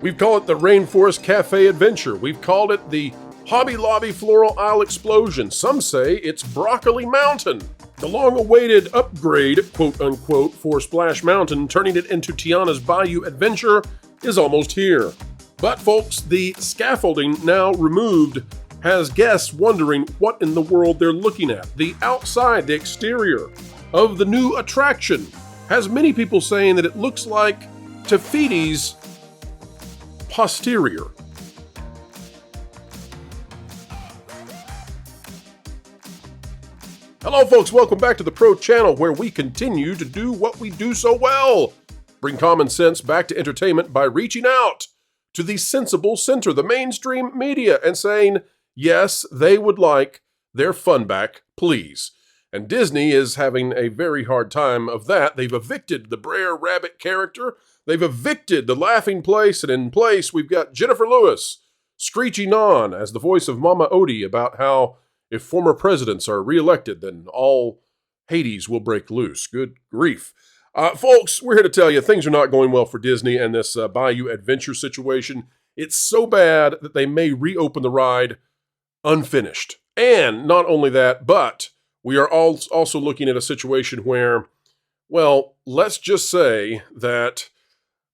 We've called it the Rainforest Cafe Adventure. We've called it the Hobby Lobby Floral Aisle Explosion. Some say it's Broccoli Mountain. The long-awaited upgrade, quote-unquote, for Splash Mountain, turning it into Tiana's Bayou Adventure, is almost here. But folks, the scaffolding now removed has guests wondering what in the world they're looking at. The outside, the exterior of the new attraction has many people saying that it looks like Tafiti's posterior. Hello folks, welcome back to the Pro Channel, where we continue to do what we do so well. Bring common sense back to entertainment by reaching out to the sensible center, the mainstream media, and saying, yes, they would like their fun back, please. And Disney is having a very hard time of that. They've evicted the Brer Rabbit character. They've evicted the Laughing Place, and in place we've got Jennifer Lewis screeching on as the voice of Mama Odie about how if former presidents are reelected, then all Hades will break loose. Good grief. Folks, we're here to tell you things are not going well for Disney and this Bayou Adventure situation. It's so bad that they may reopen the ride unfinished. And not only that, but we are also looking at a situation where, well, let's just say that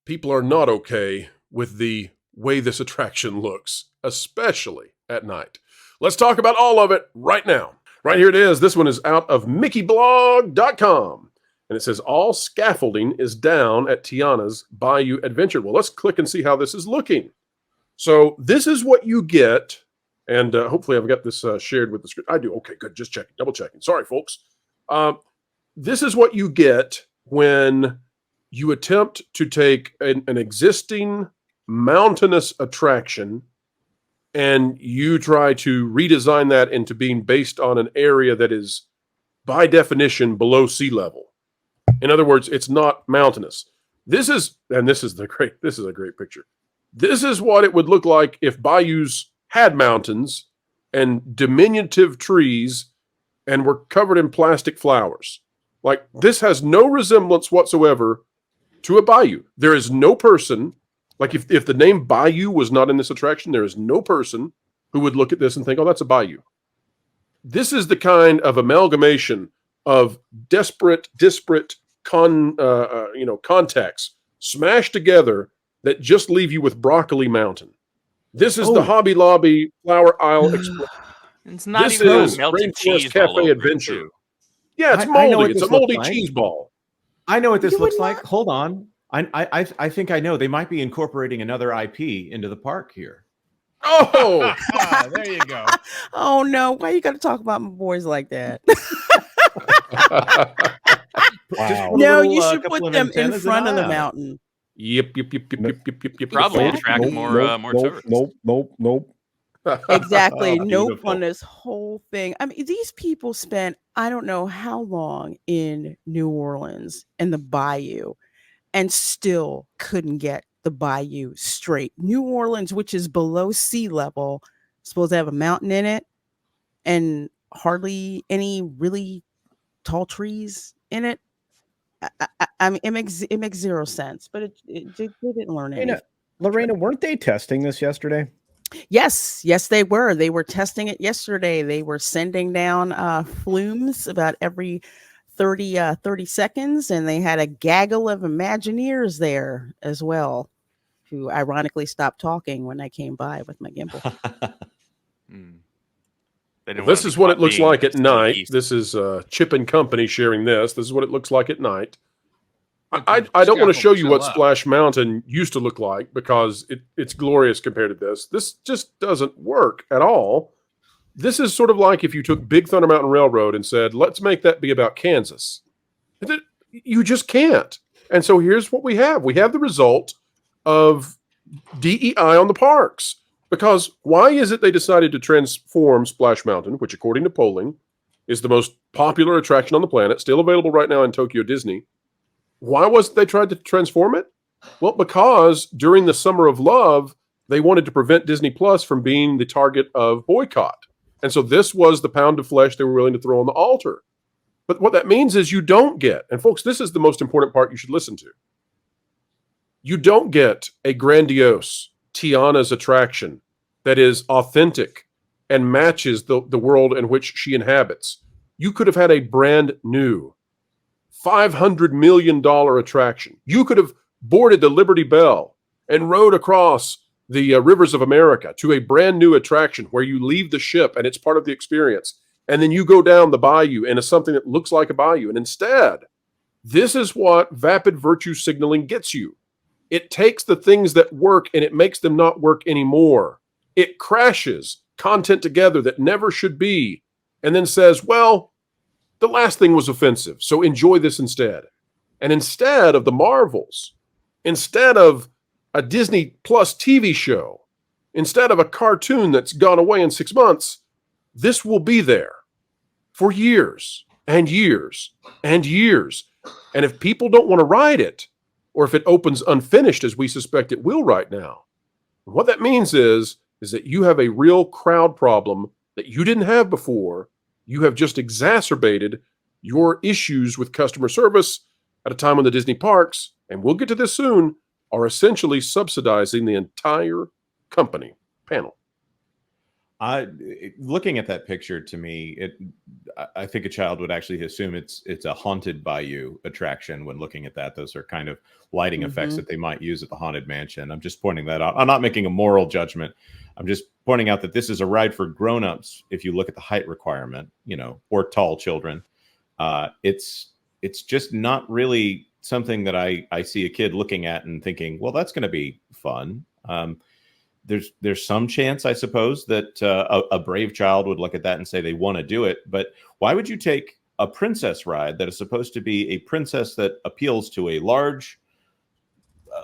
people are not okay with the way this attraction looks, especially at night. Let's talk about all of it right now. Right here it is. This one is out of mickeyblog.com. And it says, all scaffolding is down at Tiana's Bayou Adventure. Well, let's click and see how this is looking. So this is what you get. And hopefully I've got this shared with the screen. I do. Okay, good. Just checking. Double checking. Sorry, folks. This is what you get when you attempt to take an existing mountainous attraction and you try to redesign that into being based on an area that is, by definition, below sea level. In other words, it's not mountainous. This is a great picture. This is what it would look like if bayous had mountains and diminutive trees and were covered in plastic flowers. Like, this has no resemblance whatsoever to a bayou. There is no person, like if the name Bayou was not in this attraction, there is no person who would look at this and think, oh, that's a bayou. This is the kind of amalgamation of disparate contacts smashed together that just leave you with Broccoli Mountain. This is the Hobby Lobby Flower Aisle Explosion. It's not this even is melted cheese Cafe Adventure. Yeah, it's moldy. It's a moldy cheese ball. I know what this looks like. Hold on. I think I know. They might be incorporating another IP into the park here. Oh, there you go. Oh no! Why you got to talk about my boys like that? Wow. No, you should put them in front of the mountain. Yep. Probably attract more tourists. Nope. Exactly. Nope on this whole thing. I mean, these people spent I don't know how long in New Orleans and the Bayou, and still couldn't get the Bayou straight. New Orleans, which is below sea level, supposed to have a mountain in it, and hardly any really tall trees in it. I mean, it makes zero sense, but they didn't learn anything. Lorena, weren't they testing this yesterday? Yes, they were. They were testing it yesterday. They were sending down flumes about every 30 seconds, and they had a gaggle of Imagineers there as well, who ironically stopped talking when I came by with my gimbal. This is what it looks like at night. This is Chip and Company sharing this. This is what it looks like at night. I don't want to show you what Splash Mountain used to look like because it's glorious compared to this. This just doesn't work at all. This is sort of like if you took Big Thunder Mountain Railroad and said, let's make that be about Kansas. You just can't. And so here's what we have. We have the result of DEI on the parks. Because why is it they decided to transform Splash Mountain, which according to polling is the most popular attraction on the planet, still available right now in Tokyo Disney? Why wasn't they tried to transform it? Well, because during the Summer of Love, they wanted to prevent Disney Plus from being the target of boycott. And so this was the pound of flesh they were willing to throw on the altar. But what that means is you don't get, and folks, this is the most important part you should listen to. You don't get a grandiose Tiana's attraction that is authentic and matches the world in which she inhabits. You could have had a brand new $500 million attraction. You could have boarded the Liberty Bell and rode across the rivers of America to a brand new attraction where you leave the ship and it's part of the experience. And then you go down the bayou into something that looks like a bayou. And instead, this is what vapid virtue signaling gets you. It takes the things that work and it makes them not work anymore. It crashes content together that never should be and then says, well, the last thing was offensive, so enjoy this instead. And instead of the Marvels, instead of a Disney Plus TV show, instead of a cartoon that's gone away in 6 months, this will be there for years and years and years. And if people don't want to ride it, or if it opens unfinished, as we suspect it will right now, what that means is that you have a real crowd problem that you didn't have before. You have just exacerbated your issues with customer service at a time when the Disney parks, and we'll get to this soon, are essentially subsidizing the entire company. Panel. Looking at that picture, to me, I think a child would actually assume it's a haunted bayou attraction when looking at that. Those are kind of lighting effects that they might use at the Haunted Mansion. I'm just pointing that out. I'm not making a moral judgment. I'm just pointing out that this is a ride for grown-ups. If you look at the height requirement, or tall children, it's just not really something that I see a kid looking at and thinking, well, that's going to be fun. There's some chance, I suppose, that a brave child would look at that and say they want to do it. But why would you take a princess ride that is supposed to be a princess that appeals to a large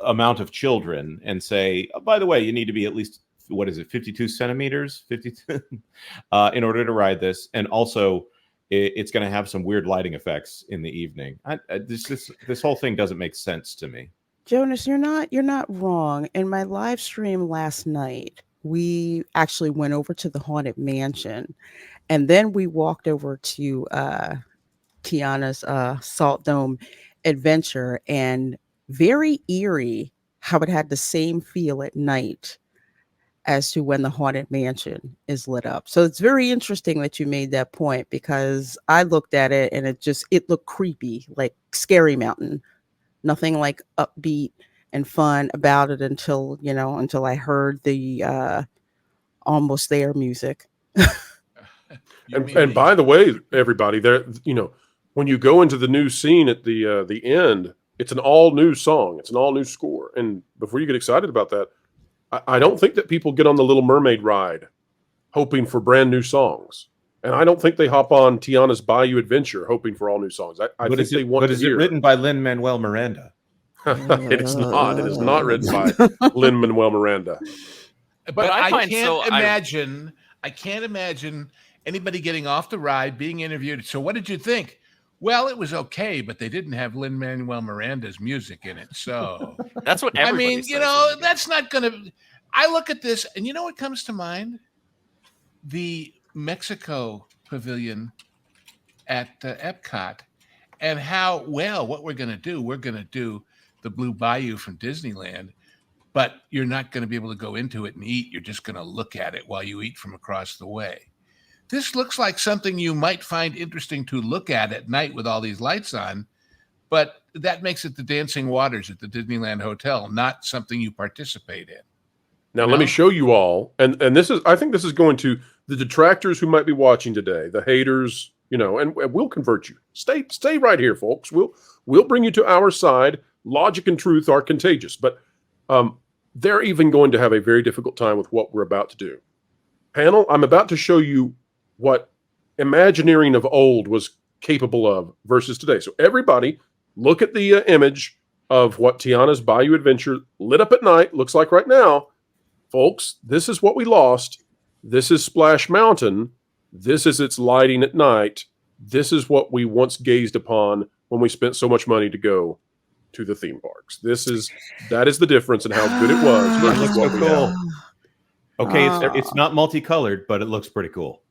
amount of children and say, oh, by the way, you need to be at least, 52 centimeters, 52, in order to ride this. And also it's going to have some weird lighting effects in the evening. This whole thing doesn't make sense to me. Jonas, you're not wrong. In my live stream last night, we actually went over to the Haunted Mansion, and then we walked over to Tiana's Salt Dome Adventure, and very eerie how it had the same feel at night as to when the Haunted Mansion is lit up. So it's very interesting that you made that point, because I looked at it and it looked creepy, like Scary Mountain. Nothing like upbeat and fun about it until I heard the Almost There music. And by the way, everybody, there, when you go into the new scene at the end, it's an all new song. It's an all new score. And before you get excited about that, I don't think that people get on the Little Mermaid ride hoping for brand new songs. And I don't think they hop on Tiana's Bayou Adventure hoping for all new songs. I think they want to hear. But is it written by Lin-Manuel Miranda? It is not. It is not written by Lin-Manuel Miranda. But I can't imagine anybody getting off the ride, being interviewed. So what did you think? Well, it was okay, but they didn't have Lin-Manuel Miranda's music in it. So that's what everybody says. That's not going to. I look at this, and you know what comes to mind? The Mexico Pavilion at Epcot, and what we're going to do. We're going to do the Blue Bayou from Disneyland, but you're not going to be able to go into it and eat. You're just going to look at it while you eat from across the way. This looks like something you might find interesting to look at night with all these lights on, but that makes it the dancing waters at the Disneyland Hotel, not something you participate in. Now, let me show you all, and I think this is going to the detractors who might be watching today, the haters, and we'll convert you. Stay right here, folks. We'll bring you to our side. Logic and truth are contagious, but they're even going to have a very difficult time with what we're about to do. Panel, I'm about to show you what Imagineering of old was capable of versus today. So everybody, look at the image of what Tiana's Bayou Adventure lit up at night looks like right now. Folks, this is what we lost. This is Splash Mountain. This is its lighting at night. This is what we once gazed upon when we spent so much money to go to the theme parks. That is the difference in how good it was versus what we have. Okay, it's not multicolored, but it looks pretty cool.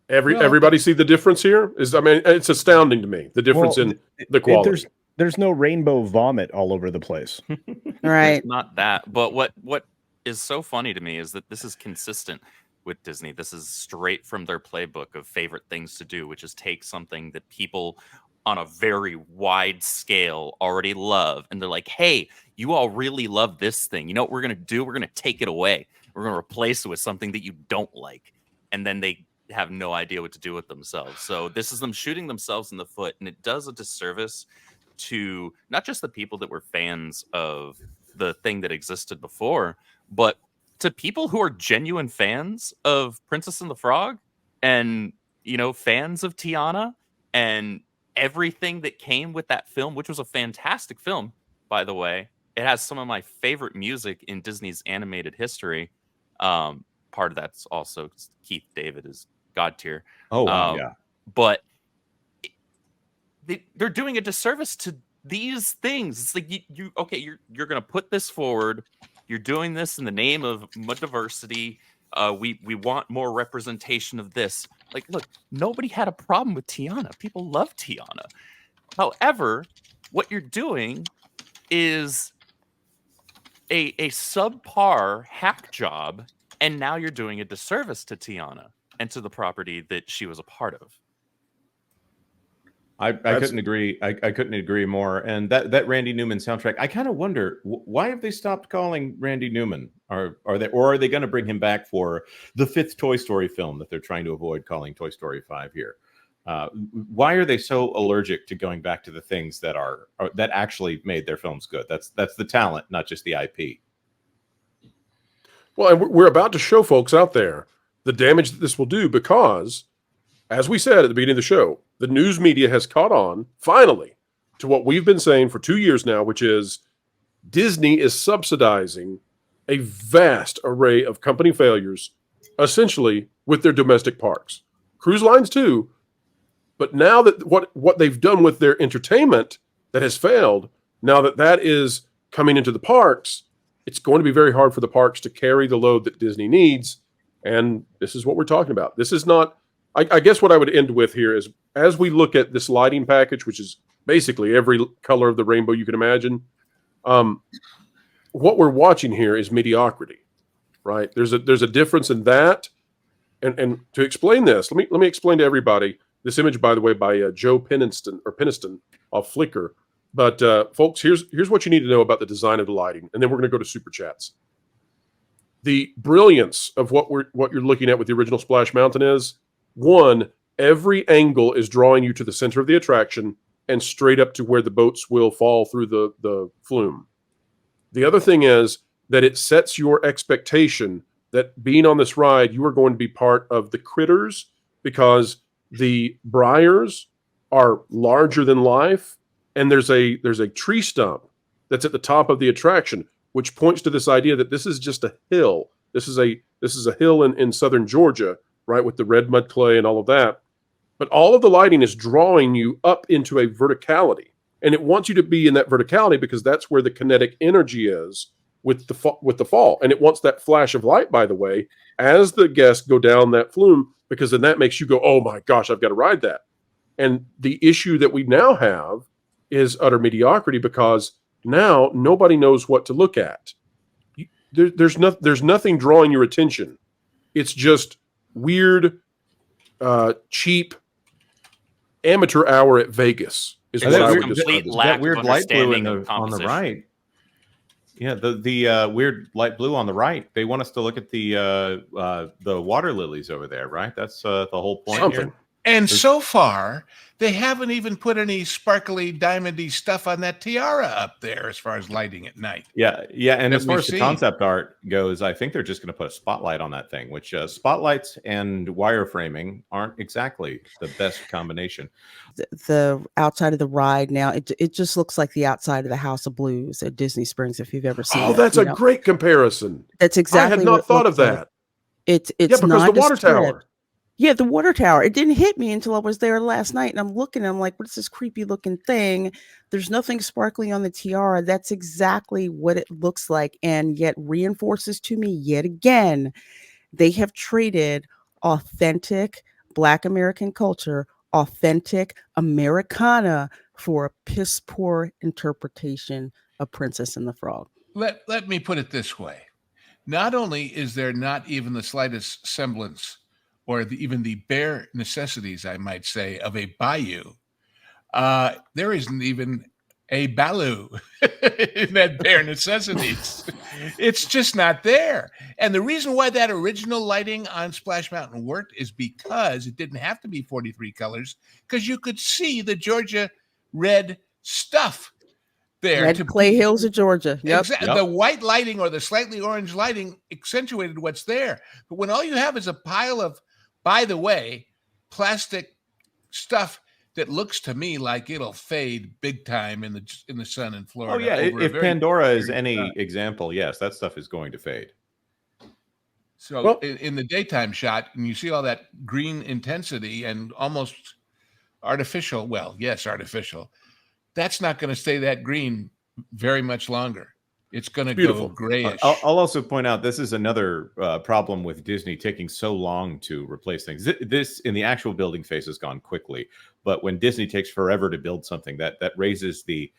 Everybody see the difference here? It's astounding to me, the difference in the quality. There's no rainbow vomit all over the place. Right. Not that. But what is so funny to me is that this is consistent with Disney. This is straight from their playbook of favorite things to do, which is take something that people on a very wide scale already love. And they're like, hey, you all really love this thing. You know what we're going to do? We're going to take it away. We're going to replace it with something that you don't like. And then they have no idea what to do with themselves. So this is them shooting themselves in the foot. And it does a disservice to not just the people that were fans of the thing that existed before, but to people who are genuine fans of Princess and the Frog and, you know, fans of Tiana and everything that came with that film, which was a fantastic film, by the way. It has some of my favorite music in Disney's animated history. Part of that's also Keith David is God tier. Oh, wow, yeah. But they're doing a disservice to these things. It's like you're going to put this forward. You're doing this in the name of diversity. We want more representation of this. Like, look, nobody had a problem with Tiana. People love Tiana. However, what you're doing is a subpar hack job, and now you're doing a disservice to Tiana and to the property that she was a part of. I couldn't agree. I couldn't agree more. And that Randy Newman soundtrack, I kind of wonder why have they stopped calling Randy Newman? Are they going to bring him back for the 5th Toy Story film that they're trying to avoid calling Toy Story 5 here? Why are they so allergic to going back to the things that that actually made their films good? That's the talent, not just the IP. Well, and we're about to show folks out there the damage that this will do because, as we said at the beginning of the show, the news media has caught on, finally, to what we've been saying for 2 years now, which is Disney is subsidizing a vast array of company failures, essentially, with their domestic parks. Cruise lines, too. But now that what they've done with their entertainment that has failed, now that is coming into the parks, it's going to be very hard for the parks to carry the load that Disney needs. And this is what we're talking about. This is not... I guess what I would end with here is, as we look at this lighting package, which is basically every color of the rainbow you can imagine, what we're watching here is mediocrity, right? There's a difference in that. And to explain this, let me explain to everybody this image, by the way, by Joe Peniston off Flickr. But folks, here's what you need to know about the design of the lighting, and then we're going to go to super chats. The brilliance of what you're looking at with the original Splash Mountain is, one, every angle is drawing you to the center of the attraction and straight up to where the boats will fall through the flume. The other thing is that it sets your expectation that being on this ride, you are going to be part of the critters because the briars are larger than life, and there's a tree stump that's at the top of the attraction, which points to this idea that this is just a hill. This is a hill in southern Georgia, right, with the red mud clay and all of that. But all of the lighting is drawing you up into a verticality. And it wants you to be in that verticality because that's where the kinetic energy is with the fall. And it wants that flash of light, by the way, as the guests go down that flume, because then that makes you go, oh my gosh, I've got to ride that. And the issue that we now have is utter mediocrity because now nobody knows what to look at. There's nothing drawing your attention. It's just weird, cheap amateur hour at Vegas is what I would describe. That weird light blue on the right. Yeah, the weird light blue on the right. They want us to look at the water lilies over there, right? That's the whole point here. And so far, they haven't even put any sparkly, diamondy stuff on that tiara up there as far as lighting at night. Yeah. And as far as the concept art goes, I think they're just going to put a spotlight on that thing, which spotlights and wireframing aren't exactly the best combination. The outside of the ride now, it just looks like the outside of the House of Blues at Disney Springs, if you've ever seen it. Oh, that's a great comparison. That's exactly. I had not thought of that. It's because the water tower. Yeah, the water tower. It didn't hit me until I was there last night, and I'm looking, and I'm like, what's this creepy looking thing? There's nothing sparkly on the tiara. That's exactly what it looks like, and yet reinforces to me yet again, they have traded authentic Black American culture, authentic Americana for a piss poor interpretation of Princess and the Frog. Let me put it this way. Not only is there not even the slightest semblance or even the bare necessities, I might say, of a Bayou, there isn't even a Bayou in that bare necessities. It's just not there. And the reason why that original lighting on Splash Mountain worked is because it didn't have to be 43 colors, because you could see the Georgia red stuff there. Red Clay Hills of Georgia. Yep. The white lighting or the slightly orange lighting accentuated what's there. But when all you have is a pile of, by the way, plastic stuff that looks to me like it'll fade big time in the sun in Florida. Oh yeah, if Pandora is any example, yes, that stuff is going to fade. So in the daytime shot, and you see all that green intensity and almost artificial. Well, yes, artificial. That's not going to stay that green very much longer. It's going to go grayish. I'll also point out this is another problem with Disney taking so long to replace things. This in the actual building phase has gone quickly, but when Disney takes forever to build something, that raises the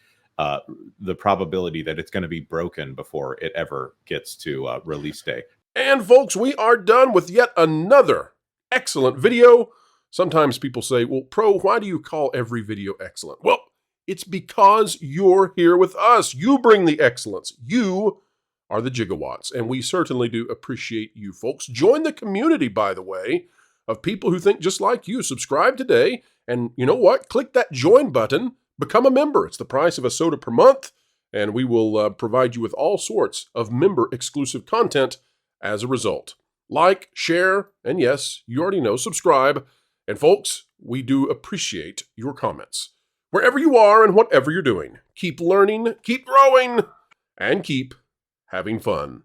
probability that it's going to be broken before it ever gets to release day. And folks, we are done with yet another excellent video. Sometimes people say, well, Pro, why do you call every video excellent? Well, it's because you're here with us. You bring the excellence. You are the gigawatts, and we certainly do appreciate you folks. Join the community, by the way, of people who think just like you. Subscribe today, and you know what? Click that join button. Become a member. It's the price of a soda per month, and we will provide you with all sorts of member-exclusive content as a result. Like, share, and yes, you already know, subscribe. And folks, we do appreciate your comments. Wherever you are and whatever you're doing, keep learning, keep growing, and keep having fun.